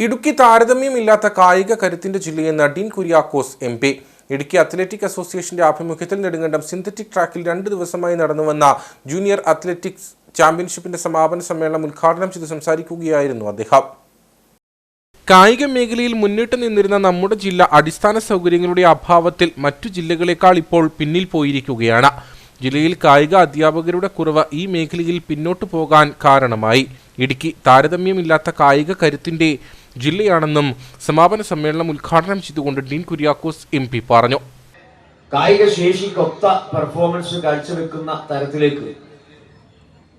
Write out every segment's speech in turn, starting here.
ഇടുക്കി താരതമ്യമില്ലാത്ത കായിക കരുത്തിന്റെ ജില്ലയെന്ന് Dean Kuriakose MP. Idukki athletic അസോസിയേഷന്റെ ആഭിമുഖ്യത്തിൽ നെടുങ്കണ്ടം സിന്തറ്റിക് ട്രാക്കിൽ 2 ദിവസമായി നടന്നുവന്ന ജൂനിയർ അത്ലറ്റിക്സ് ചാമ്പ്യൻഷിപ്പിന്റെ സമാപന സമ്മേളനം ഉദ്ഘാടനം ചെയ്ത് സംസാരിക്കുകയായിരുന്നു അദ്ദേഹം. കായിക മേഖലയിൽ മുന്നിട്ട് നിന്നിരുന്ന നമ്മുടെ ജില്ല അടിസ്ഥാന സൗകര്യങ്ങളുടെ അഭാവത്തിൽ മറ്റു ജില്ലകളെക്കാൾ ഇപ്പോൾ പിന്നിൽ പോയിരിക്കുകയാണ്. ജില്ലയിൽ കായിക അധ്യാപകരുടെ കുറവ് ഈ മേഖലയിൽ പിന്നോട്ടു പോകാൻ കാരണമായി. ഇടുക്കി താരതമ്യമില്ലാത്ത കായിക കരുത്തിന്റെ ജില്ലയാണെന്നും സമാപന സമ്മേളനം ഉദ്ഘാടനം ചെയ്തുകൊണ്ട് ഡീൻ കുര്യാക്കോസ് MP പറഞ്ഞു. കായിക ശേഷിക്കൊത്ത പെർഫോമൻസ് കാഴ്ചവെക്കുന്ന തരത്തിലേക്ക്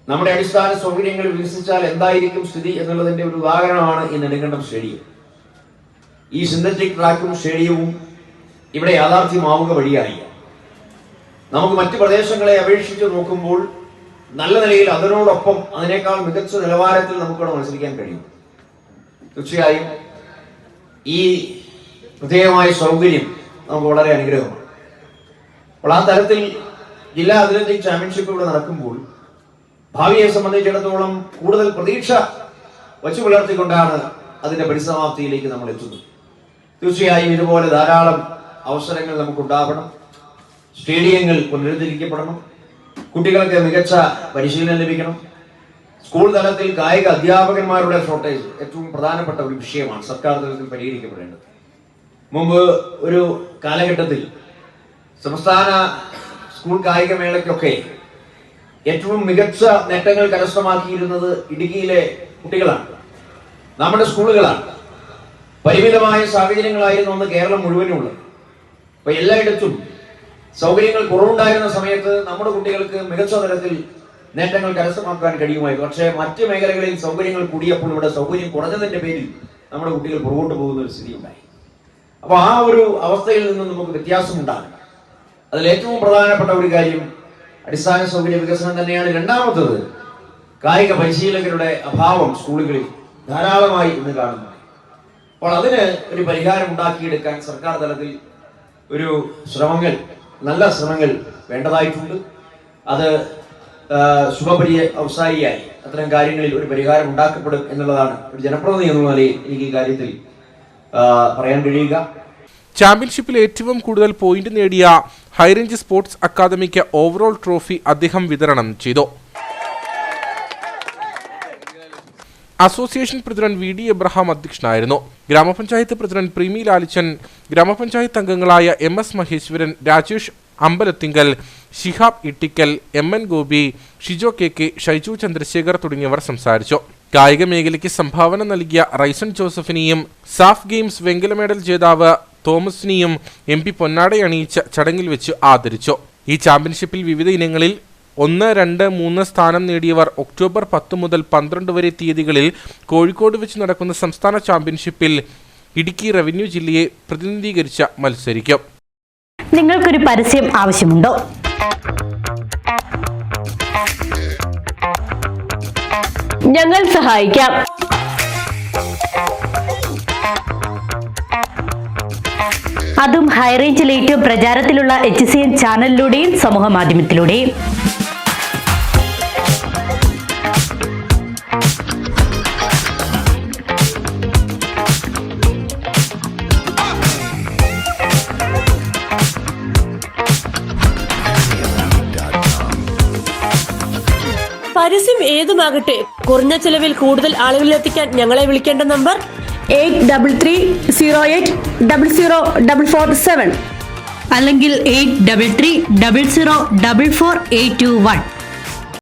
നമ്മുടെ അടിസ്ഥാന സൗകര്യങ്ങൾ വികസിച്ചാൽ എന്തായിരിക്കും സ്ഥിതി എന്നുള്ളതിന്റെ ഒരു ഉദാഹരണമാണ് ഈ നെടുങ്കണ്ടം സ്റ്റേഡിയം. ഈ സിന്തറ്റിക് ട്രാക്കും സ്റ്റേഡിയവും ഇവിടെ യാഥാർത്ഥ്യമാവുക വഴിയായി നമുക്ക് മറ്റ് പ്രദേശങ്ങളെ അപേക്ഷിച്ച് നോക്കുമ്പോൾ നല്ല നിലയിൽ അതിനോടൊപ്പം അതിനേക്കാൾ മികച്ച നിലവാരത്തിൽ നമുക്കിവിടെ മത്സരിക്കാൻ കഴിയും. തീർച്ചയായും ഈ പ്രത്യേകമായ സൗകര്യം നമുക്ക് വളരെ അനുഗ്രഹമാണ്. അപ്പോൾ ആ തരത്തിൽ ജില്ലാ അത്ലറ്റിക് ചാമ്പ്യൻഷിപ്പ് ഇവിടെ നടക്കുമ്പോൾ ഭാവിയെ സംബന്ധിച്ചിടത്തോളം കൂടുതൽ പ്രതീക്ഷ വച്ചു പുലർത്തിക്കൊണ്ടാണ് അതിന്റെ പരിസമാപ്തിയിലേക്ക് നമ്മൾ എത്തുന്നത്. തീർച്ചയായും ഇതുപോലെ ധാരാളം അവസരങ്ങൾ നമുക്കുണ്ടാവണം. സ്റ്റേഡിയങ്ങൾ പുനരുദ്ധരിക്കപ്പെടണം. കുട്ടികൾക്ക് മികച്ച പരിശീലനം ലഭിക്കണം. സ്കൂൾ തലത്തിൽ കായിക അധ്യാപകന്മാരുടെ ഷോർട്ടേജ് ഏറ്റവും പ്രധാനപ്പെട്ട ഒരു വിഷയമാണ് സർക്കാർ തലത്തിൽ പരിഹരിക്കപ്പെടേണ്ടത്. മുമ്പ് ഒരു കാലഘട്ടത്തിൽ സംസ്ഥാന സ്കൂൾ കായിക മേളയ്ക്കൊക്കെ ഏറ്റവും മികച്ച നേട്ടങ്ങൾ കരസ്ഥമാക്കിയിരുന്നത് ഇടുക്കിയിലെ കുട്ടികളാണ്, നമ്മുടെ സ്കൂളുകളാണ്. പരിമിതമായ സാഹചര്യങ്ങളായിരുന്നു അന്ന് കേരളം മുഴുവനുമുള്ളത്. അപ്പൊ എല്ലായിടത്തും സൗകര്യങ്ങൾ കുറവുണ്ടായിരുന്ന സമയത്ത് നമ്മുടെ കുട്ടികൾക്ക് മികച്ച തരത്തിൽ നേട്ടങ്ങൾ കരസ്ഥമാക്കാൻ കഴിയുമായിരുന്നു. പക്ഷേ മറ്റ് മേഖലകളിൽ സൗകര്യങ്ങൾ കൂടിയപ്പോൾ ഇവിടെ സൗകര്യം കുറഞ്ഞതിന്റെ പേരിൽ നമ്മുടെ കുട്ടികൾ പുറകോട്ട് പോകുന്ന ഒരു സ്ഥിതി ഉണ്ടായി. അപ്പൊ ആ ഒരു അവസ്ഥയിൽ നിന്ന് നമുക്ക് വ്യത്യാസമുണ്ടാകും. അതിൽ ഏറ്റവും പ്രധാനപ്പെട്ട ഒരു കാര്യം അടിസ്ഥാന സൗകര്യ വികസനം തന്നെയാണ്. രണ്ടാമത്തത് കായിക പരിശീലകരുടെ അഭാവം സ്കൂളുകളിൽ ധാരാളമായി ഇന്ന് കാണുന്നു. അപ്പോൾ അതിന് ഒരു പരിഹാരം ഉണ്ടാക്കിയെടുക്കാൻ സർക്കാർ തലത്തിൽ ഒരു നല്ല ശ്രമങ്ങൾ വേണ്ടതായിട്ടുണ്ട്. അത് ശുഭപര്യവസായിയായി അത്തരം കാര്യങ്ങളിൽ ഒരു പരിഹാരം ഉണ്ടാക്കപ്പെടും എന്നുള്ളതാണ് ഒരു ജനപ്രതിനിധി എന്നുള്ള നിലയിൽ എനിക്ക് ഈ കാര്യത്തിൽ പറയാൻ കഴിയുക. ചാമ്പ്യൻഷിപ്പിൽ ഏറ്റവും കൂടുതൽ പോയിന്റ് നേടിയ high range sports academic overall trophy അദ്ദേഹം വിതരണം ചെയ്തു. അസോസിയേഷൻ പ്രസിഡന്റ് VD എബ്രഹാം അധ്യക്ഷനായിരുന്നു. ഗ്രാമപഞ്ചായത്ത് പ്രസിഡന്റ് പ്രീമി ലാലിച്ചൻ, ഗ്രാമപഞ്ചായത്ത് അംഗങ്ങളായ MS Maheshwaran, Rajesh Ambalathinkal, Shihab Ittikkal, MN Gopi, Shijo KK, Shaiju Chandrasekhar തുടങ്ങിയവർ സംസാരിച്ചു. കായിക മേഖലയ്ക്ക് സംഭാവന നൽകിയ റൈസൺ ജോസഫിനെയും സാഫ് ഗെയിംസ് വെങ്കല മെഡൽ ജേതാവ് തോമസിനെയും MP പൊന്നാടയണിയിച്ച് ചടങ്ങിൽ വെച്ച് ആദരിച്ചു. ഈ ചാമ്പ്യൻഷിപ്പിൽ വിവിധ ഇനങ്ങളിൽ 1, 2, 3 സ്ഥാനം നേടിയവർ ഒക്ടോബർ 10 മുതൽ 12 വരെ തീയതികളിൽ കോഴിക്കോട് വെച്ച് നടക്കുന്ന സംസ്ഥാന ചാമ്പ്യൻഷിപ്പിൽ ഇടുക്കി റവന്യൂ ജില്ലയെ പ്രതിനിധീകരിച്ച് മത്സരിക്കും. നിങ്ങൾക്കൊരു പരസ്യം ആവശ്യമുണ്ടോ? ഞങ്ങൾ സഹായിക്കാം. അതും ഹൈറേഞ്ചിൽ ഏറ്റവും പ്രചാരത്തിലുള്ള HCN ചാനലിലൂടെയും സമൂഹ മാധ്യമത്തിലൂടെയും. പരസ്യം ഏതുമാകട്ടെ, കുറഞ്ഞ ചെലവിൽ കൂടുതൽ ആളുകളിലെത്തിക്കാൻ ഞങ്ങളെ വിളിക്കേണ്ട നമ്പർ 8330804447 അല്ലെങ്കിൽ 8330044821.